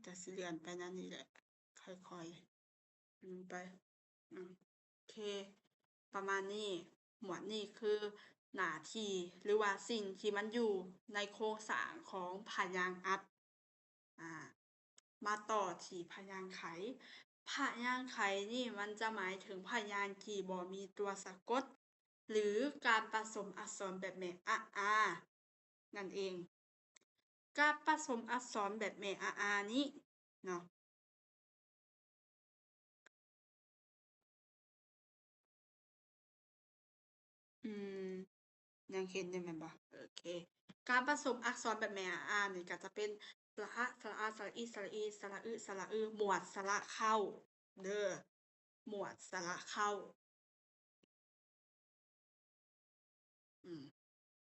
จะสิเลื่อนไปนั่นนี่แหละค่อยๆไปโอเคประมาณนี้หมวดนี้คือหน้าที่หรือว่าสิ่งที่มันอยู่ในโครงสร้างของพยางค์อัดมาต่อที่พยางค์ไขพยางค์ไขนี่มันจะหมายถึงพยางค์ที่บ่มีตัวสะกดหรือการผสมอักษรแบบแม่อานั่นเองการผสมอักษรแบบแม่อานี้เนาะยังเห็นอยู่แม่นบ่โอเคการผสมอักษรแบบแม่อานี่ก็จะเป็นสระอะสระอาสระอิสระอีสระอึสระอือหมวดสระเข้าเด้อหมวดสระเข้า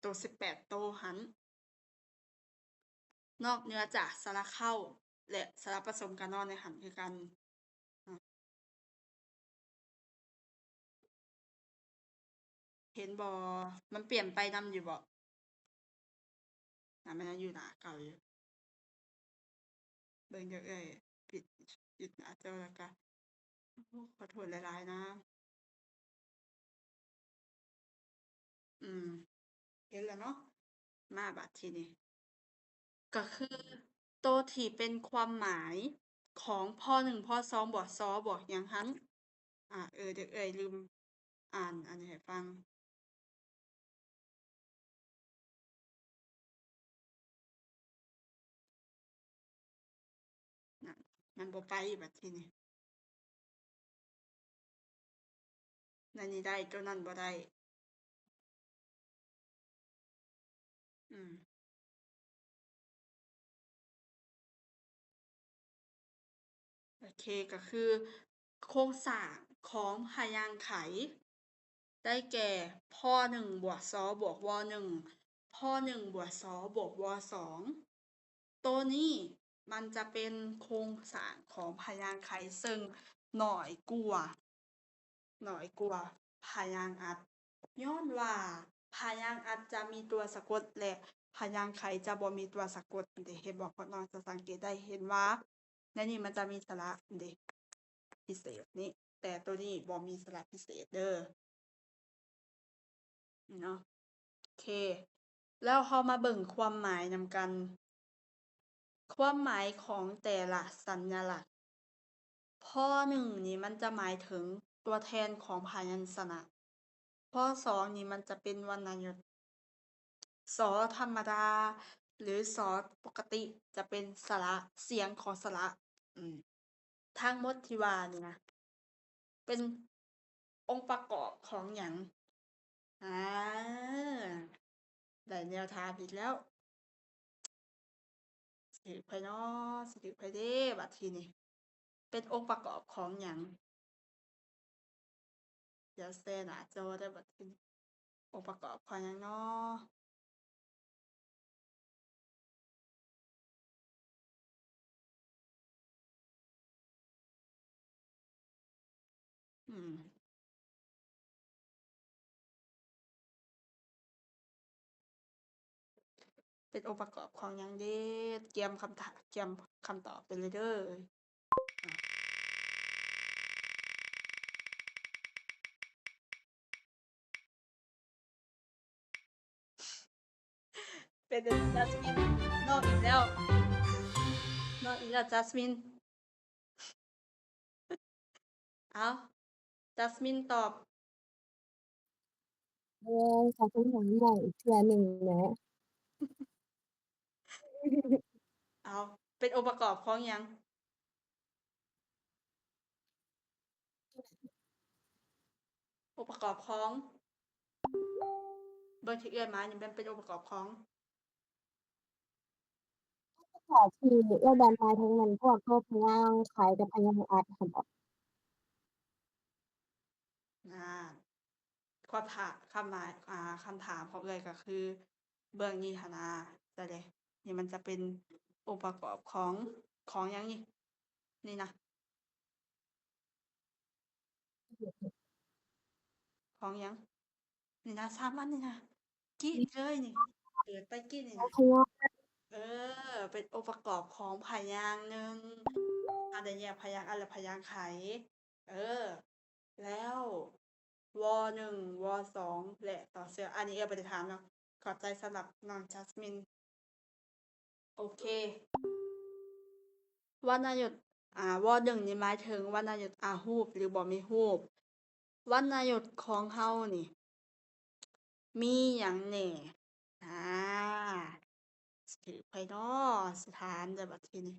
ตัว18ตัวหั้นนอกเหนือจากสระเข้าและสระผสมก็นอนในหั้นคือกันเห็นบ่มันเปลี่ยนไปนำอยู่บ่มันยังอยู่หน้าเก่าอยู่เบิ่งเด้อเอ้ยปิดหน้าจอแล้วก็ขอโทษหลายๆนะเห็นแล้วเนาะมาบัดทีนี้ก็คือตัวที่เป็นความหมายของพ1พ2บวกซบวกหยังหั้นเดี๋ยวเอ้ยลืมอ่านอันนี้ให้ฟังน่ะมันบ่ไปบัดทีนี้นั่นนี่ได้ตัวนั้นบ่ได้อืมโอเคก็คือโครงสร้างของพยางค์ไขได้แก่พ1บวกสบวกว1พ1บวกสบวกว2ตัวนี้มันจะเป็นโครงสร้างของพยางค์ไขซึ่งน้อยกว่าพยางค์อัดย้อนว่าพยางค์อัดจะมีตัวสะกดและพยางค์ไขจะบ่มีตัวสะกดเด้เห็นบ่พ่อน้องจะสังเกตได้เห็นว่าในนี้มันจะมีสระเด้พิเศษนี่แต่ตัวนี้บ่มีสระพิเศษเด้อเนาะโอเคแล้วเรามาเบิ่งความหมายนำกันความหมายของแต่ละสัญลักษณ์ข้อ1นี่มันจะหมายถึงตัวแทนของพยัญชนะข้อ2นี่มันจะเป็นวรรณยุกต์สธรรมดาหรือสปกติจะเป็นสระเสียงของสระทั้งหมดที่ว่านี่นะเป็นองค์ประกอบของหยังอาได้แนวทางอีกแล้วสิถึกไผน้อสิถึกไผเด้บัดทีนี้เป็นองค์ประกอบของหยังเดี๋ยวแชร์หน้าจอเด้อบัดทีนี้องค์ประกอบของหยังน้ออืมเป็นองค์ประกอบของหยังเด้เตรียมเตรียมคำตอบไปเลยเด้อเป็นจัสมินนอกอีกแล้วนอกอีกแล้วจัสมินอ้าวจัสมินตอบขอคำถามใหม่อีกเทื่อหนึ่งแหม อ้าวเป็นองค์ประกอบของหยังองค์ประกอบของเบิ่งที่เอื้อนมานี่มันเป็นองค์ประกอบของค่ะที่เอื้อยานหมายถึงแม่นพวกตัวพยางค์ไขกับพยางค์อัดค่ะบ่อาความถาคำหมายคำถามของเอื้อยก็คือเบิ่งนี่หั้นนะจั่งใดนี่มันจะเป็นองค์ประกอบของหยังนี่นี่นะของหยังนี่นะ3อันนี่นะกี้นี่เลยนี่เปิดไปกี้นี่นะพยางค์ เป็นองค์ประกอบของพยางค์หนึ่งได้แยกพยางค์อันละพยางค์ไข เออ แล้ววหนึ่งวสองและต่อเสืออันนี้บ่ได้ถามเนาะขอบใจสำหรับน้องจัสมิน โอเค วรรณยุกต์วหนึ่งนี่หมายถึงวรรณยุกต์รูปหรือบ่มีรูป วรรณยุกต์ของเฮานี่ มีหยังแหน่สิถือไผน้อสิถามเด้อบัดทีนี้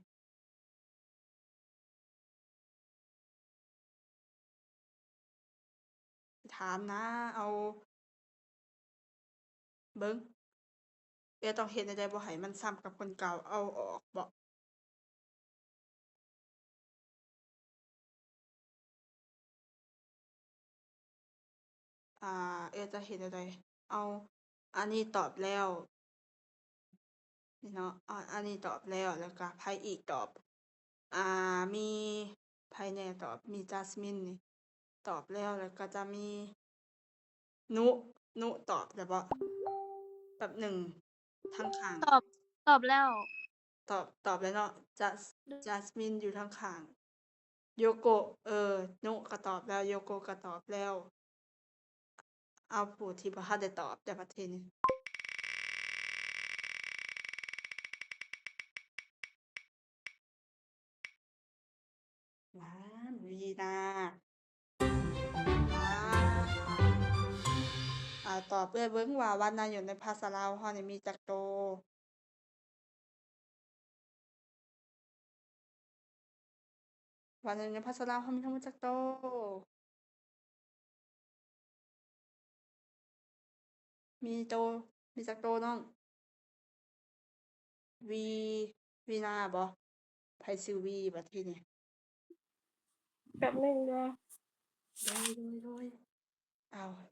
สิถามนะ เอาเบิ่งต้องเฮ็ดจั่งใดบ่ให้มันซ้ำกับคนเก่า เอาออกบ่จะเฮ็ดจั่งใดเอาอันนี้ตอบแล้ว นี่เนาะอันนี้ตอบแล้ว แล้วก็ไผอีกตอบ มีไผแหน่ตอบ มีจัสมินนี่ตอบแล้ว แล้วก็จะมีนุตอบแล้วบ่แป๊บหนึ่งทางข้าง ตอบแล้ว ตอบแล้วเนาะ จัสมินอยู่ทางข้าง โยโกะนุก็ตอบแล้ว โยโกะก็ตอบแล้ว เอาผู้ที่บ่ทันได้ตอบเด้อบัดทีนี้วีนาตอบเบิ่งว่าวรรณยุกต์ในภาษาลาวเฮานี่มีจักโต วรรณยุกต์ในภาษาลาวเฮามีทั้งหมดจักโต มีจักโตน้อง วีนาบ่ไผชื่อวีบัดทีนี้ แป๊บหนึ่งเด้อ โดย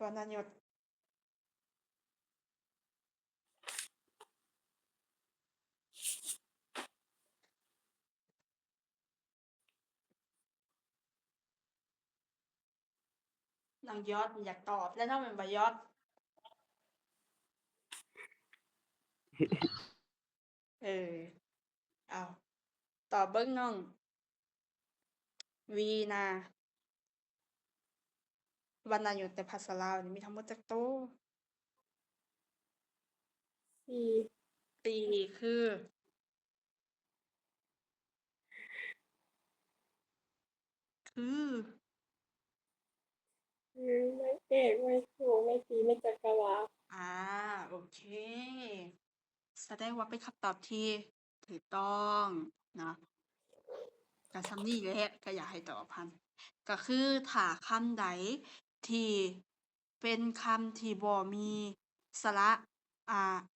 วรรณยุกต์น้องยอดอยากตอบแล้วเนาะแม่นบ่ยอด เอาตอบเบิ่งน้อง วีนาวรรณยุกต์ในภาษาลาวนี่มีทั้งหมดจักโต 4 4 คือ ไม่เอกไม่ถูกไม่ตีไม่จักรวาล โอเค แสดงว่าเป็นคำตอบที่ถูกต้องเนาะก็ส่ำนี้แหละก็อยากให้ตอบหั้นก็คือถ้าคำใดที่เป็นคำที่บ่มีสระ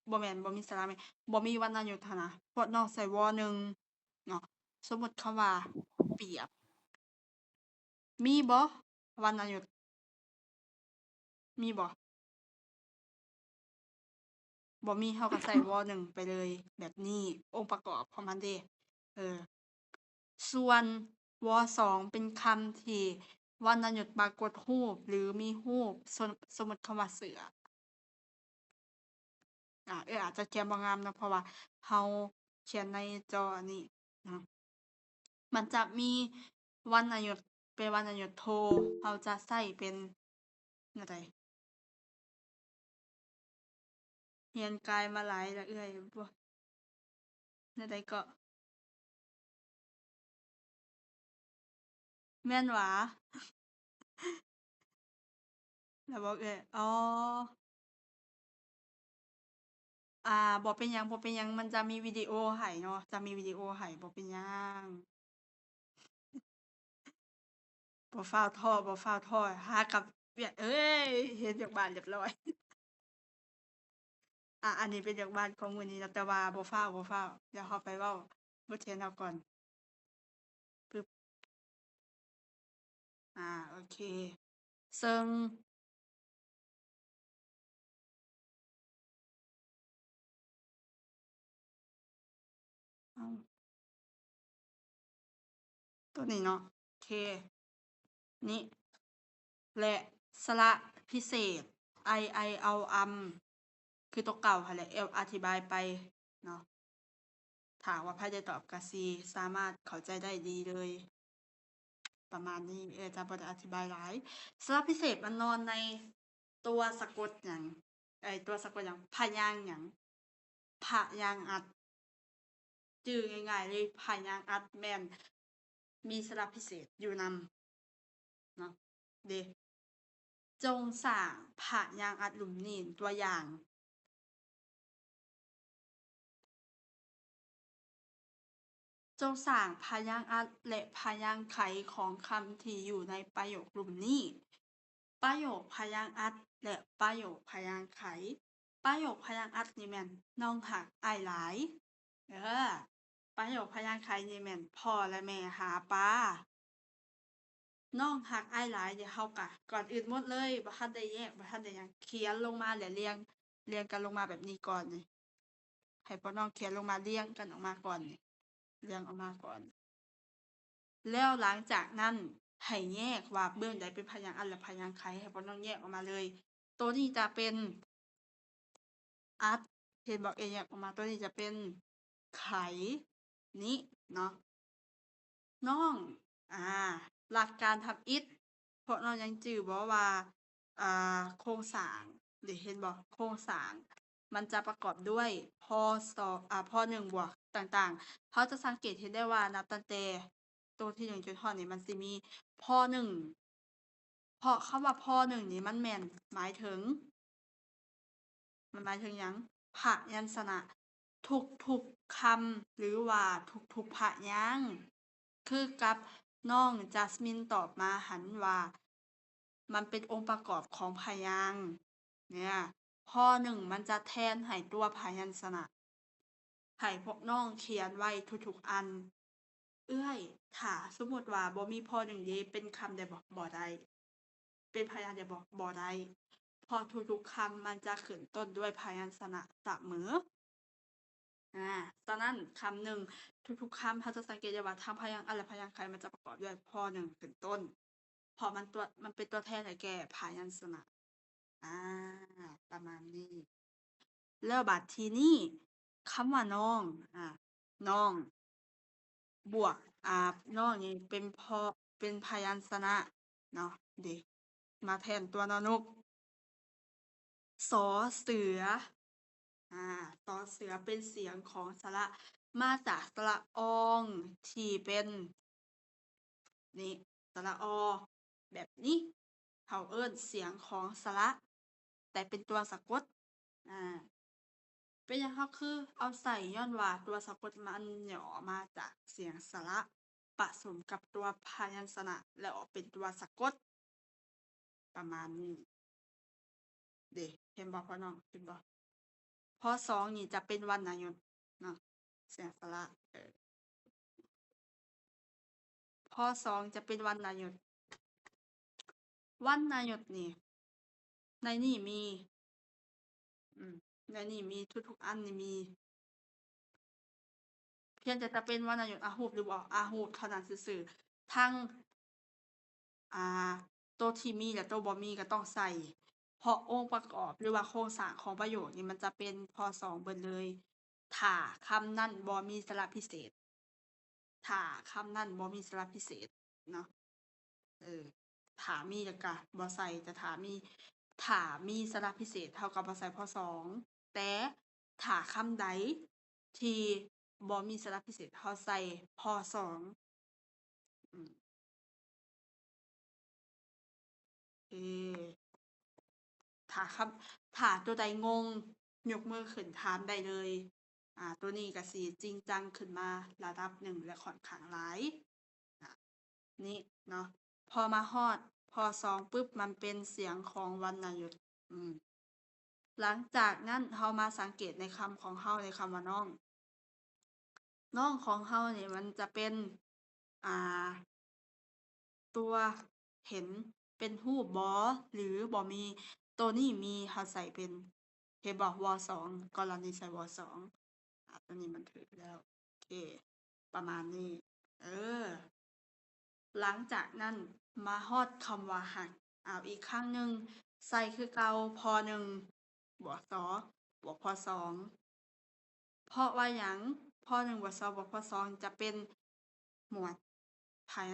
บ่แม่นบ่มีสระแม่นบ่มีวรรณยุกต์หั้นนะพวกน้องใส่วหนึ่งเนาะสมมุติคำว่าเปรียบ มีบ่วรรณยุกต์มีบ่ บ่มีเราก็ใส่วหนึ่งไปเลยแบบนี้องค์ประกอบของมันเด้ส่วนวสองเป็นคำที่วรรณยุกต์ปรากฏรูปหรือมีรูปสมมุติคำว่าเสืออาจจะเขียนบ่งามเนาะเพราะว่าเราเขียนในจออันนี้เนาะมันจะมีวรรณยุกต์เป็นวรรณยุกต์โทเราจะใช้เป็นแนวใดเรียนกายมาหลายแล้วเอื้อยบ่แนวใดก็แม่นหวา แล้วบ่เอ้ยบ่เป็นหยัง มันจะมีวิดีโอให้เนาะจะมีวิดีโอให้บ่เป็นหยังบ่ฟ้าวท้อหากับเวียกเอ้ยเฮ็ดเวียกบ้านเรียบร้อยอันนี้เป็นเวียกบ้านของมื้อนี้เนาะแต่ว่าบ่ฟ้าวเดี๋ยวเราไปเว้าบทเรียนเราก่อนปึ๊บโอเคซึ่งอ้าวตัวนี้เนาะโอเค นี่และสระพิเศษ เอาคือตัวเก่าหั่นแหละอธิบายไปเนาะ ถามว่าไผได้ตอบก็สิสามารถเข้าใจได้ดีเลย ประมาณนี้จะบ่ได้อธิบายหลายสระพิเศษมันนอนในตัวสะกดหยังตัวสะกดหยังพยางค์หยังพยางค์อัดจื้อง่ายๆเลยพยางค์อัดแม่นมีสระพิเศษอยู่นำเนาะเด้จงสร้างพยางค์อัดหลุมนี้ตัวอย่าง จงสร้างพยางค์อัดและพยางค์ไขของคำที่อยู่ในประโยคกลุ่มนี้ ประโยคพยางค์อัดและประโยคพยางค์ไข ประโยคพยางค์อัดนี่แม่นน้องหักอ้ายหลาย ประโยคพยางค์ไขนี่แม่นพ่อและแม่หาปลา น้องหักอ้ายหลายเดี๋ยวเราก็ก่อนอื่นหมดเลยบ่ทันได้แยกบ่ทันได้หยังเขียนลงมาแล้วเรียงกันลงมาแบบนี้ก่อนนี่ ให้พ่อน้องเขียนลงมาเรียงกันออกมาก่อนนี่เรียงออกมาก่อน แล้วหลังจากนั้นให้แยกว่าเบื้องใดเป็นพยางค์อัดและพยางค์ไขให้พ่อน้องแยกออกมาเลย ตัวนี้จะเป็นอัดเห็นบ่แยกออกมาตัวนี้จะเป็นไขนี้เนาะน้องหลักการทำอิฐเพราะน้องยังจื้อบ่ว่าโครงสร้างเดี๋ยวเห็นบ่โครงสร้างมันจะประกอบด้วยพพ1บวกต่างๆเขาจะสังเกตเห็นได้ว่านับตั้งแต่ตัวที่1จนฮอดนี่มันสิมีพ1เพราะคำว่าพ1นี่มันแม่นหมายถึงหยังพยัญชนะทุกๆคำหรือว่าทุกๆพยางค์คือกับน้องจัสมินตอบมาหั้นว่ามันเป็นองค์ประกอบของพยางค์เนี่ยพ1มันจะแทนให้ตัวพยัญชนะให้พวกน้องเขียนไว้ทุกๆอัน เอื้อยถ้าสมมุติว่าบ่มีพ1เดะเป็นคำได้บ่บ่ได้ เป็นพยางค์ได้บ่บ่ได้ เพราะทุกๆคำมันจะขึ้นต้นด้วยพยัญชนะเสมอ ฉะนั้นคำหนึ่งทุกๆคำเราจะสังเกตได้ว่าทั้งพยางค์อัดและพยางค์ไขมันจะประกอบด้วยพ1เป็นต้น เพราะมันเป็นตัวแทนให้แก่พยัญชนะประมาณนี้ แล้วบัดทีนี้คำว่าน้องน้องบวกน้องนี่เป็นพยัญชนะเนาะเดะมาแทนตัวนอนกสอเสือสอเสือเป็นเสียงของสระมาจากสระอองที่เป็นนี่สระอแบบนี้เขาเอิ้นเสียงของสระแต่เป็นตัวสะกดเป็นหยังเราคือเอาใส่ย้อนว่าตัวสะกดมันย่อมาจากเสียงสระผสมกับตัวพยัญชนะแล้วออกเป็นตัวสะกด ประมาณนี้ เด้เห็นบ่พ่อน้องเห็นบ่พ2นี่จะเป็นวรรณยุกต์เนาะเสียงสระพ2จะเป็นวรรณยุกต์วรรณยุกต์นี่ในนี้มีในนี้มีทุกๆอันนี่มี เพียงแต่จะเป็นวรรณยุกต์อาหูบหรือบ่อาหูบเท่านั้นซื่อๆทั้งตัวที่มีและตัวบ่มีก็ต้องใส่ เพราะองค์ประกอบหรือว่าโครงสร้างของประโยคนี่มันจะเป็นพ2เบิดเลย ถ้าคำนั้นบ่มีสระพิเศษ ถ้าคำนั้นบ่มีสระพิเศษเนาะถ้ามีแล้วก็บ่ใส่แต่ถ้ามีสระพิเศษเราก็บ่ใส่พ2แต่ถ้าคำใดที่บ่มีสระพิเศษเราใส่พ2อืมโอเคถ้าตัวใดงงยกมือขึ้นถามได้เลย ตัวนี้ก็สิจริงจังขึ้นมาระดับหนึ่งและค่อนข้างหลายนี่เนาะพอมาฮอดพ2ปึ๊บมันเป็นเสียงของวรรณยุกต์หลังจากนั้นเรามาสังเกตในคำของเราในคำว่าน้อง น้องของเรานี่มันจะเป็นตัวเห็นเป็นรูปบ่หรือบ่มีตัวนี้มีเราใส่เป็นเห็นบ่ว2กรณีใส่ว2ตัวนี้มันถูกแล้วโอเคประมาณนี้หลังจากนั้นมาฮอดคำว่าหักอีกครั้งหนึ่งใส่คือเก่าพ1บวก2บวกพ2เพราะว่าหยังพ พ.1 บท 2 บท พ. 2 จะเป็นหมวดพยัญ